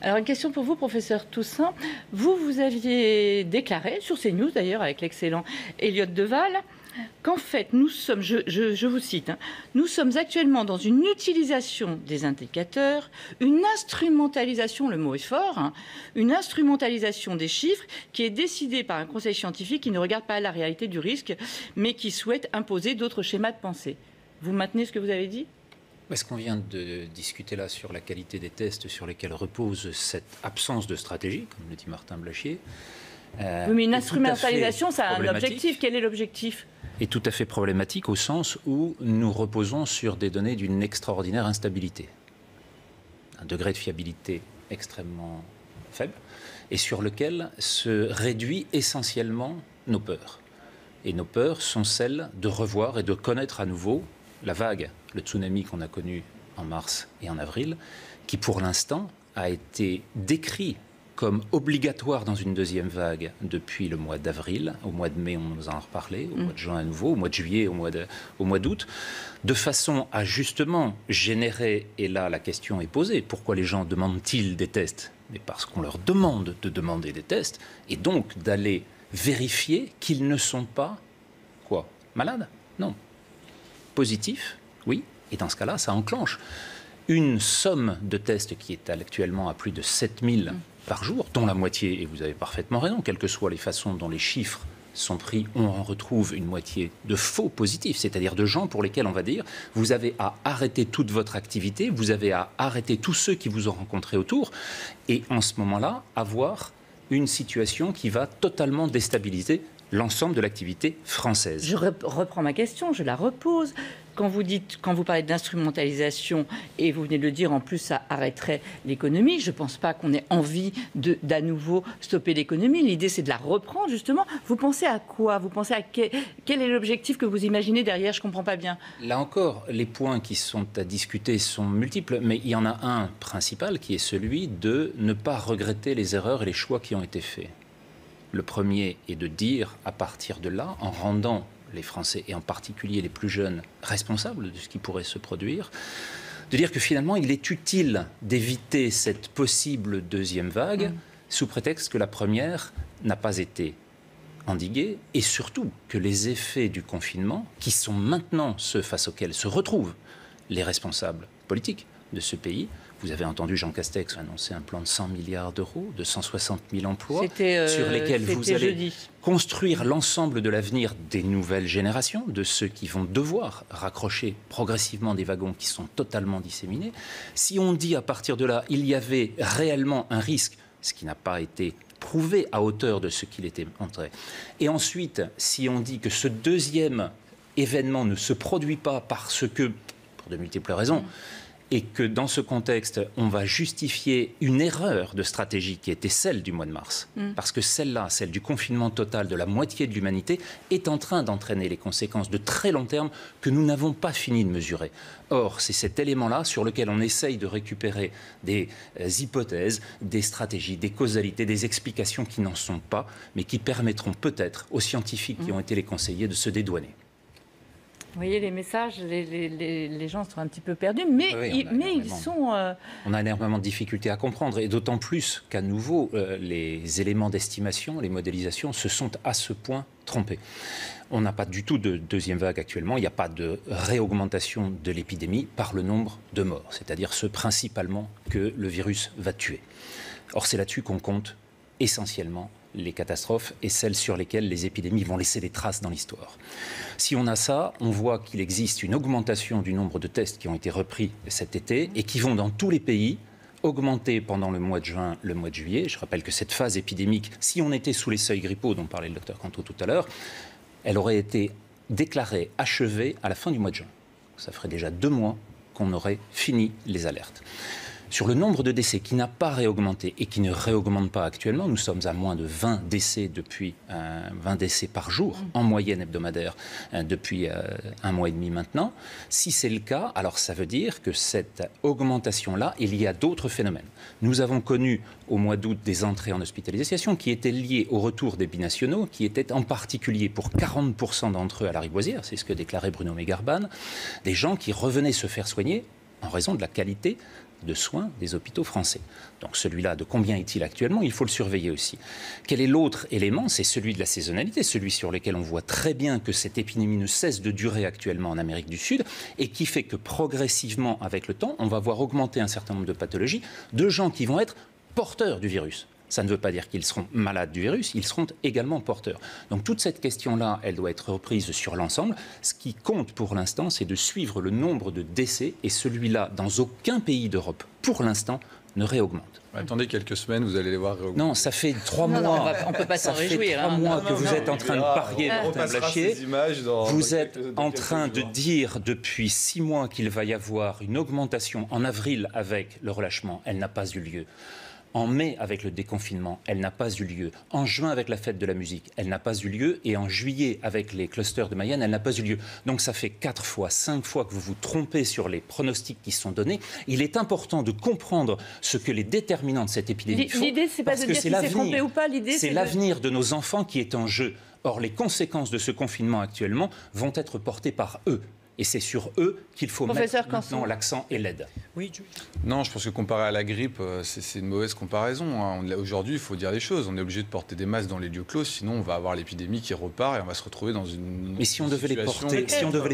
Alors, une question pour vous, professeur Toussaint. Vous aviez déclaré, sur CNews d'ailleurs, avec l'excellent Elliott Deval, qu'en fait, nous sommes, je vous cite, hein, nous sommes actuellement dans une utilisation des indicateurs, une instrumentalisation, le mot est fort, hein, une instrumentalisation des chiffres qui est décidée par un conseil scientifique qui ne regarde pas la réalité du risque, mais qui souhaite imposer d'autres schémas de pensée. Vous maintenez ce que vous avez dit ? Est-ce qu'on vient de discuter là sur la qualité des tests sur lesquels repose cette absence de stratégie, comme le dit Martin Blachier? Oui, mais une instrumentalisation, ça a un objectif. Quel est l'objectif? Est tout à fait problématique au sens où nous reposons sur des données d'une extraordinaire instabilité, un degré de fiabilité extrêmement faible, et sur lequel se réduit essentiellement nos peurs. Et nos peurs sont celles de revoir et de connaître à nouveau la vague, le tsunami qu'on a connu en mars et en avril, qui pour l'instant a été décrit comme obligatoire dans une deuxième vague depuis le mois d'avril. Au mois de mai, on nous en a reparlé, au mois de juin à nouveau, au mois de juillet, au mois d'août, de façon à justement générer, et là la question est posée, pourquoi les gens demandent-ils des tests? Mais parce qu'on leur demande de demander des tests, et donc d'aller vérifier qu'ils ne sont pas, quoi, malades? Non. Positifs, oui, et dans ce cas-là, ça enclenche une somme de tests qui est actuellement à plus de 7000 par jour, dont la moitié, et vous avez parfaitement raison, quelles que soient les façons dont les chiffres sont pris, on en retrouve une moitié de faux positifs, c'est-à-dire de gens pour lesquels on va dire vous avez à arrêter toute votre activité, vous avez à arrêter tous ceux qui vous ont rencontré autour, et en ce moment-là, avoir une situation qui va totalement déstabiliser l'ensemble de l'activité française. Je reprends ma question, je la repose. Quand vous parlez d'instrumentalisation, et vous venez de le dire, en plus, ça arrêterait l'économie, je ne pense pas qu'on ait envie d'à nouveau stopper l'économie. L'idée, c'est de la reprendre, justement. Vous pensez à quoi? Vous pensez à quel est l'objectif que vous imaginez derrière? Je ne comprends pas bien. Là encore, les points qui sont à discuter sont multiples, mais il y en a un principal qui est celui de ne pas regretter les erreurs et les choix qui ont été faits. Le premier est de dire, à partir de là, en rendant les Français, et en particulier les plus jeunes, responsables de ce qui pourrait se produire, de dire que finalement, il est utile d'éviter cette possible deuxième vague, sous prétexte que la première n'a pas été endiguée, et surtout que les effets du confinement, qui sont maintenant ceux face auxquels se retrouvent les responsables politiques de ce pays. Vous avez entendu Jean Castex annoncer un plan de 100 milliards d'euros, de 160 000 emplois, sur lesquels vous allez construire l'ensemble de l'avenir des nouvelles générations, de ceux qui vont devoir raccrocher progressivement des wagons qui sont totalement disséminés. Si on dit à partir de là, il y avait réellement un risque, ce qui n'a pas été prouvé à hauteur de ce qu'il était montré. Et ensuite, si on dit que ce deuxième événement ne se produit pas parce que, pour de multiples raisons, et que dans ce contexte, on va justifier une erreur de stratégie qui était celle du mois de mars. Parce que celle-là, celle du confinement total de la moitié de l'humanité, est en train d'entraîner les conséquences de très long terme que nous n'avons pas fini de mesurer. Or, c'est cet élément-là sur lequel on essaye de récupérer des hypothèses, des stratégies, des causalités, des explications qui n'en sont pas, mais qui permettront peut-être aux scientifiques qui ont été les conseillers de se dédouaner. Vous voyez les messages, les gens sont un petit peu perdus, mais, oui, ils sont... On a énormément de difficultés à comprendre, et d'autant plus qu'à nouveau, les éléments d'estimation, les modélisations se sont à ce point trompés. On n'a pas du tout de deuxième vague actuellement, il n'y a pas de réaugmentation de l'épidémie par le nombre de morts, c'est-à-dire ceux principalement que le virus va tuer. Or, c'est là-dessus qu'on compte essentiellement les catastrophes et celles sur lesquelles les épidémies vont laisser des traces dans l'histoire. Si on a ça, on voit qu'il existe une augmentation du nombre de tests qui ont été repris cet été et qui vont dans tous les pays augmenter pendant le mois de juin, le mois de juillet. Je rappelle que cette phase épidémique, si on était sous les seuils grippaux dont parlait le docteur Canto tout à l'heure, elle aurait été déclarée, achevée à la fin du mois de juin. Ça ferait déjà 2 mois qu'on aurait fini les alertes. Sur le nombre de décès qui n'a pas réaugmenté et qui ne réaugmente pas actuellement, nous sommes à moins de 20 décès depuis 20 décès par jour en moyenne hebdomadaire depuis 1 mois et demi maintenant. Si c'est le cas, alors ça veut dire que cette augmentation-là, il y a d'autres phénomènes. Nous avons connu au mois d'août des entrées en hospitalisation qui étaient liées au retour des binationaux, qui étaient en particulier pour 40% d'entre eux à Lariboisière, c'est ce que déclarait Bruno Mégarban, des gens qui revenaient se faire soigner en raison de la qualité de soins des hôpitaux français. Donc celui-là, de combien est-il actuellement? Il faut le surveiller aussi. Quel est l'autre élément? C'est celui de la saisonnalité, celui sur lequel on voit très bien que cette épidémie ne cesse de durer actuellement en Amérique du Sud et qui fait que progressivement, avec le temps, on va voir augmenter un certain nombre de pathologies de gens qui vont être porteurs du virus. Ça ne veut pas dire qu'ils seront malades du virus, ils seront également porteurs. Donc toute cette question-là, elle doit être reprise sur l'ensemble. Ce qui compte pour l'instant, c'est de suivre le nombre de décès et celui-là, dans aucun pays d'Europe, pour l'instant, ne réaugmente. Attendez quelques semaines, vous allez les voir réaugmenter. Non, ça fait 3 mois. Non, on peut pas s'en réjouir. Ça fait 3 mois que vous êtes en train de parier, Martin Blachier. Vous êtes en train de dire depuis 6 mois qu'il va y avoir une augmentation en avril avec le relâchement. Elle n'a pas eu lieu. En mai, avec le déconfinement, elle n'a pas eu lieu. En juin, avec la fête de la musique, elle n'a pas eu lieu. Et en juillet, avec les clusters de Mayenne, elle n'a pas eu lieu. Donc ça fait 4 fois, 5 fois que vous vous trompez sur les pronostics qui sont donnés. Il est important de comprendre ce que les déterminants de cette épidémie font. L'idée, c'est pas de dire si c'est trompé ou pas. L'idée, c'est l'avenir de nos enfants qui est en jeu. Or, les conséquences de ce confinement actuellement vont être portées par eux. Et c'est sur eux qu'il faut mettre maintenant l'accent et l'aide. Oui, non, je pense que comparé à la grippe, c'est une mauvaise comparaison. Hein. Aujourd'hui, il faut dire les choses. On est obligé de porter des masques dans les lieux clos, sinon on va avoir l'épidémie qui repart et on va se retrouver dans une. Mais si on devait les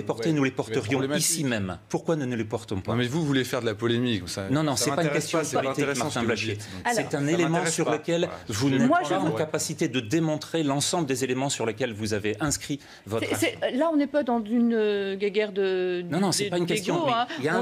porter, nous les porterions ici même. Pourquoi ne les portons pas? Non, mais vous voulez faire de la polémique. Ça, non, c'est pas une question de politique, Martin Blachier. C'est un élément sur lequel vous n'êtes pas en capacité de démontrer l'ensemble des éléments sur lesquels vous avez inscrit votre. Là, on n'est pas dans une guéguerre de. Non, c'est pas une question.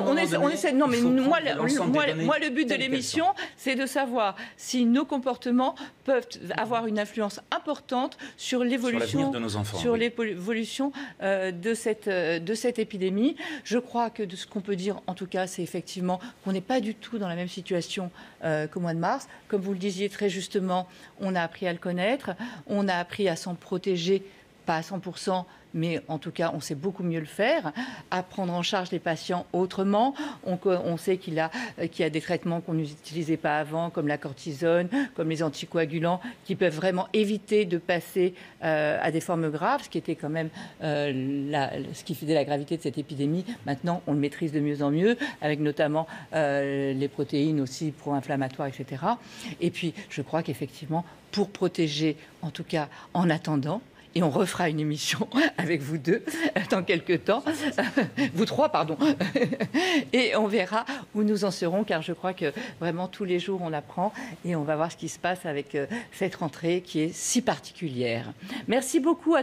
On essaie. Non, mais moi, le but de l'émission, c'est de savoir si nos comportements peuvent avoir une influence importante sur l'évolution de nos enfants, sur l'évolution de cette épidémie. Je crois que de ce qu'on peut dire, en tout cas, c'est effectivement qu'on n'est pas du tout dans la même situation qu'au mois de mars. Comme vous le disiez très justement, on a appris à le connaître, on a appris à s'en protéger, pas à 100%, mais en tout cas, on sait beaucoup mieux le faire, à prendre en charge les patients autrement. On sait qu'il y a des traitements qu'on n'utilisait pas avant, comme la cortisone, comme les anticoagulants, qui peuvent vraiment éviter de passer à des formes graves, ce qui était quand même ce qui faisait la gravité de cette épidémie. Maintenant, on le maîtrise de mieux en mieux, avec notamment les protéines aussi pro-inflammatoires, etc. Et puis, je crois qu'effectivement, pour protéger, en tout cas en attendant, et on refera une émission avec vous deux dans quelques temps. Vous trois, pardon. Et on verra où nous en serons, car je crois que vraiment tous les jours on apprend et on va voir ce qui se passe avec cette rentrée qui est si particulière. Merci beaucoup à tous.